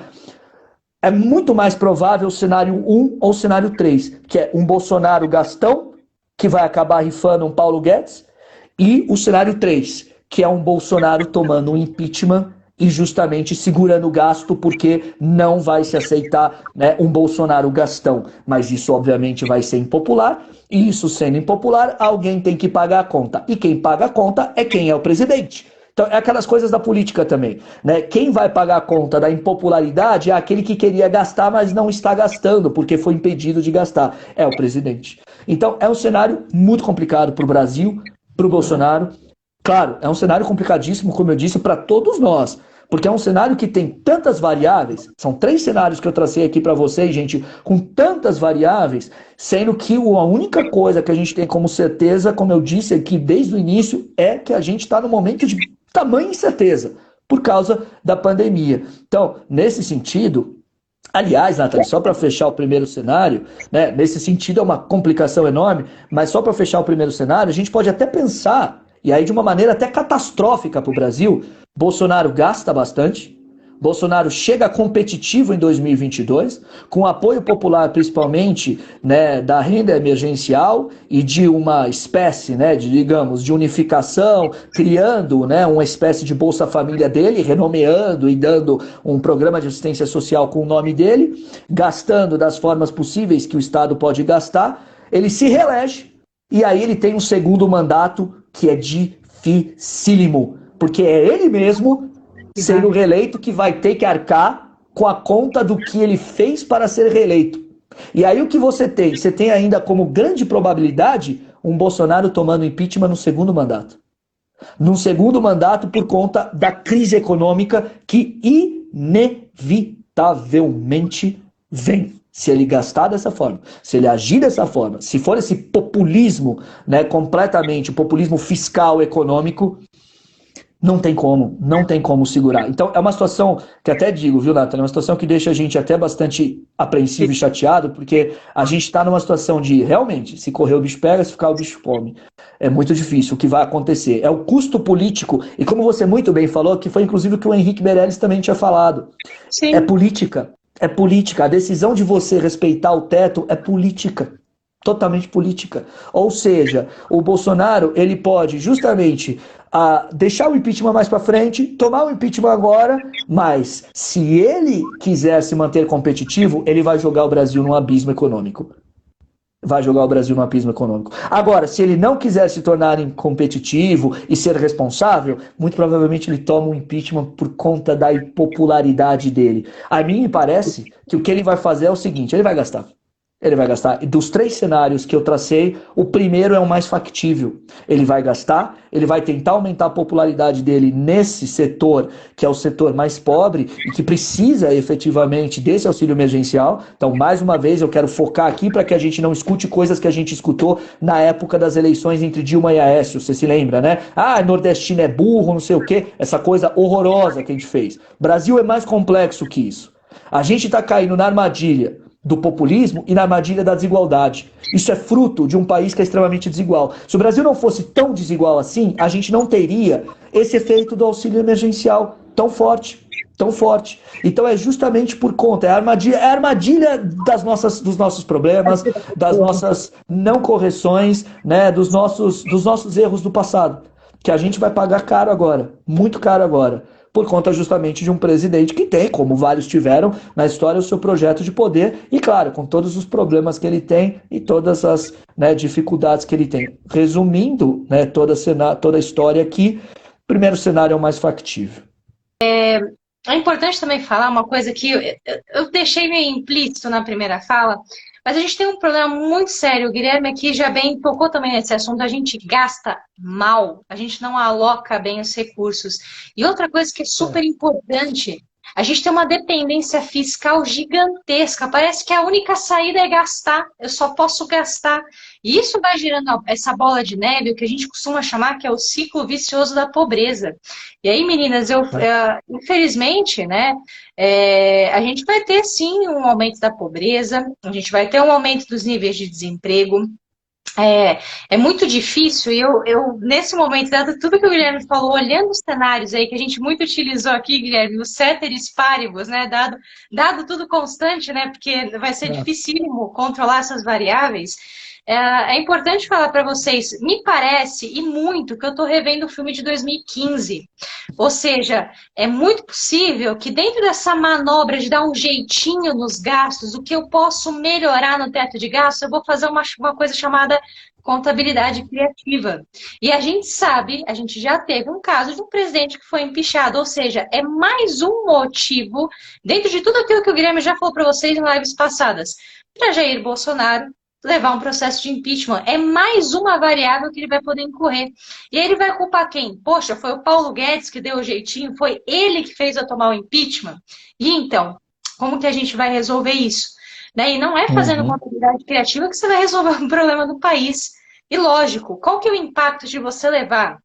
É muito mais provável o cenário 1 ou o cenário 3, que é um Bolsonaro Gastão, que vai acabar rifando um Paulo Guedes, e o cenário 3, que é um Bolsonaro tomando um impeachment e justamente segurando o gasto, porque não vai se aceitar, né, um Bolsonaro Gastão. Mas isso obviamente vai ser impopular, e isso sendo impopular, alguém tem que pagar a conta. E quem paga a conta é quem é o presidente. Então é aquelas coisas da política também, né? Quem vai pagar a conta da impopularidade é aquele que queria gastar, mas não está gastando, porque foi impedido de gastar. É o presidente. Então é um cenário muito complicado para o Brasil, para o Bolsonaro. Claro, é um cenário complicadíssimo, como eu disse, para todos nós, porque é um cenário que tem tantas variáveis, são 3 cenários que eu tracei aqui para vocês, gente, com tantas variáveis, sendo que a única coisa que a gente tem como certeza, como eu disse aqui desde o início, é que a gente está num momento de tamanha incerteza, por causa da pandemia. Então, nesse sentido... Aliás, Nathalie, só para fechar o primeiro cenário, né, nesse sentido é uma complicação enorme, mas só para fechar o primeiro cenário, a gente pode até pensar, e aí de uma maneira até catastrófica para o Brasil, Bolsonaro gasta bastante, Bolsonaro chega competitivo em 2022, com apoio popular principalmente, né, da renda emergencial e de uma espécie, né, digamos, de unificação, criando, né, uma espécie de Bolsa Família dele, renomeando e dando um programa de assistência social com o nome dele, gastando das formas possíveis que o Estado pode gastar, ele se reelege e aí ele tem um segundo mandato que é dificílimo, porque é ele mesmo sendo reeleito que vai ter que arcar com a conta do que ele fez para ser reeleito. E aí o que você tem? Você tem ainda como grande probabilidade um Bolsonaro tomando impeachment no segundo mandato. Num segundo mandato por conta da crise econômica que inevitavelmente vem. Se ele gastar dessa forma, se ele agir dessa forma, se for esse populismo, né, completamente, o populismo fiscal econômico, não tem como segurar. Então é uma situação que até digo, viu, Nathalie, é uma situação que deixa a gente até bastante apreensivo e chateado, porque a gente está numa situação de, realmente, se correr o bicho pega, se ficar o bicho come. É muito difícil o que vai acontecer. É o custo político, e como você muito bem falou, que foi inclusive o que o Henrique Meirelles também tinha falado. Sim. É política. É política. A decisão de você respeitar o teto é política. Totalmente política. Ou seja, o Bolsonaro, ele pode justamente deixar o impeachment mais para frente, tomar o impeachment agora, mas se ele quiser se manter competitivo, ele vai jogar o Brasil num abismo econômico. Vai jogar o Brasil num abismo econômico. Agora, se ele não quiser se tornar competitivo e ser responsável, muito provavelmente ele toma um impeachment por conta da impopularidade dele. A mim me parece que o que ele vai fazer é o seguinte, ele vai gastar. Ele vai gastar. E dos 3 cenários que eu tracei, o primeiro é o mais factível. Ele vai gastar, ele vai tentar aumentar a popularidade dele nesse setor, que é o setor mais pobre e que precisa efetivamente desse auxílio emergencial. Então, mais uma vez, eu quero focar aqui para que a gente não escute coisas que a gente escutou na época das eleições entre Dilma e Aécio. Você se lembra, né? Ah, nordestino é burro, não sei o quê. Essa coisa horrorosa que a gente fez. Brasil é mais complexo que isso. A gente está caindo na armadilha do populismo e na armadilha da desigualdade. Isso é fruto de um país que é extremamente desigual. Se o Brasil não fosse tão desigual assim, a gente não teria esse efeito do auxílio emergencial tão forte. Tão forte. Então é justamente por conta, é a armadilha dos nossos problemas, das nossas não correções, né, dos nossos erros do passado, que a gente vai pagar caro agora, muito caro agora. por conta justamente de um presidente que tem, como vários tiveram na história, o seu projeto de poder, e claro, com todos os problemas que ele tem e todas as, né, dificuldades que ele tem. Resumindo, né, toda a história aqui, o primeiro cenário é o mais factível. É importante também falar uma coisa que eu deixei meio implícito na primeira fala, mas a gente tem um problema muito sério. O Guilherme aqui já bem tocou também nesse assunto. A gente gasta mal, a gente não aloca bem os recursos. E outra coisa que é super importante, a gente tem uma dependência fiscal gigantesca. Parece que a única saída é gastar. Eu só posso gastar. E isso vai gerando essa bola de neve, o que a gente costuma chamar que é o ciclo vicioso da pobreza. E aí, meninas, infelizmente, né, a gente vai ter sim um aumento da pobreza, a gente vai ter um aumento dos níveis de desemprego. É muito difícil, e eu, nesse momento, dado tudo que o Guilherme falou, olhando os cenários aí, que a gente muito utilizou aqui, Guilherme, os ceteris paribus, né, dado tudo constante, né, porque vai ser dificílimo controlar essas variáveis. É importante falar para vocês, me parece, e muito, que eu estou revendo o filme de 2015. Ou seja, é muito possível que dentro dessa manobra de dar um jeitinho nos gastos, o que eu posso melhorar no teto de gastos, eu vou fazer uma coisa chamada contabilidade criativa. E a gente sabe, a gente já teve um caso de um presidente que foi empichado, ou seja, é mais um motivo, dentro de tudo aquilo que o Guilherme já falou para vocês em lives passadas, para Jair Bolsonaro levar um processo de impeachment. É mais uma variável que ele vai poder incorrer. E aí ele vai culpar quem? Poxa, foi o Paulo Guedes que deu o jeitinho, foi ele que fez eu tomar o impeachment? E então, como que a gente vai resolver isso? Né? E não é fazendo contabilidade criativa que você vai resolver um problema do país. E lógico, qual que é o impacto de você levar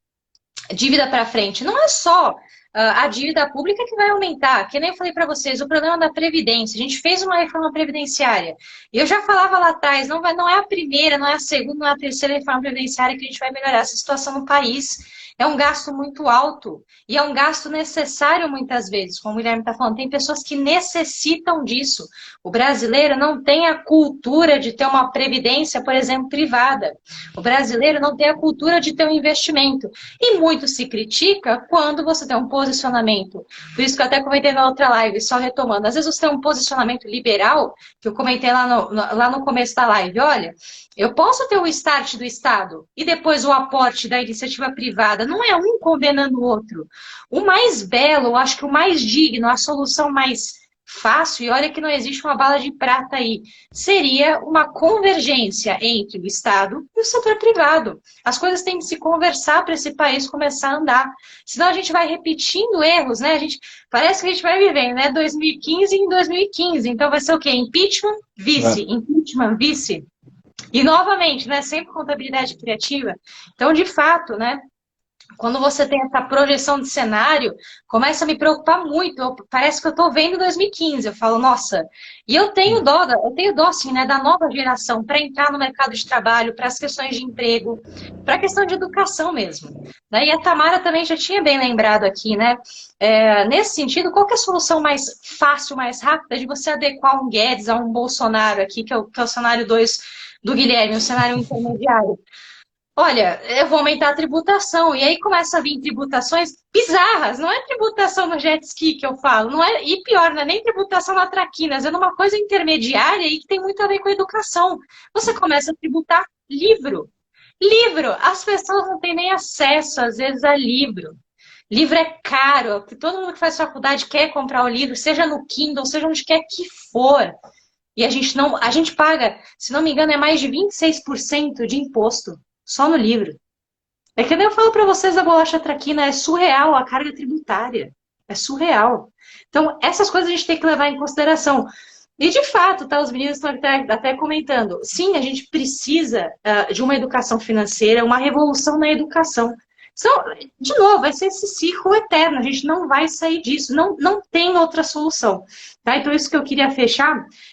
dívida para frente? Não é só a dívida pública que vai aumentar, que nem eu falei para vocês, o problema da Previdência. A gente fez uma reforma previdenciária. E eu já falava lá atrás, não é a primeira, não é a segunda, não é a terceira reforma previdenciária que a gente vai melhorar essa situação no país. É um gasto muito alto e é um gasto necessário muitas vezes, como o Guilherme está falando. Tem pessoas que necessitam disso. O brasileiro não tem a cultura de ter uma previdência, por exemplo, privada. O brasileiro não tem a cultura de ter um investimento. E muito se critica quando você tem um posicionamento. Por isso que eu até comentei na outra live, só retomando. Às vezes você tem um posicionamento liberal, que eu comentei lá no começo da live. Olha, eu posso ter o start do Estado e depois o aporte da iniciativa privada. Não é um condenando o outro. O mais belo, eu acho que o mais digno, a solução mais fácil, e olha que não existe uma bala de prata aí, seria uma convergência entre o Estado e o setor privado. As coisas têm que se conversar para esse país começar a andar. Senão a gente vai repetindo erros, né? Parece que a gente vai vivendo, né? 2015 em 2015. Então vai ser o quê? Impeachment, vice. Impeachment, vice. E novamente, né? Sempre contabilidade criativa. Então, de fato, né? Quando você tem essa projeção de cenário, começa a me preocupar muito. Parece que eu estou vendo 2015. Eu falo, nossa. E eu tenho dó assim, né, da nova geração para entrar no mercado de trabalho, para as questões de emprego, para a questão de educação mesmo. Né? E a Tamara também já tinha bem lembrado aqui, né? Nesse sentido, qual que é a solução mais fácil, mais rápida de você adequar um Guedes a um Bolsonaro aqui, que é o cenário 2 do Guilherme, o cenário intermediário? Olha, eu vou aumentar a tributação. E aí começa a vir tributações bizarras. Não é tributação no jet ski que eu falo. Não é, e pior, não é nem tributação na traquinas. É numa coisa intermediária e que tem muito a ver com a educação. Você começa a tributar livro. Livro! As pessoas não têm nem acesso, às vezes, a livro. Livro é caro. Todo mundo que faz faculdade quer comprar o livro, seja no Kindle, seja onde quer que for. E a gente paga, se não me engano, é mais de 26% de imposto. Só no livro. É que nem eu falo para vocês, a bolacha traquina é surreal a carga tributária. É surreal. Então, essas coisas a gente tem que levar em consideração. E, de fato, tá, os meninos estão até comentando. Sim, a gente precisa de uma educação financeira, uma revolução na educação. Então, de novo, vai ser esse ciclo eterno. A gente não vai sair disso. Não tem outra solução. Tá? Então, isso que eu queria fechar.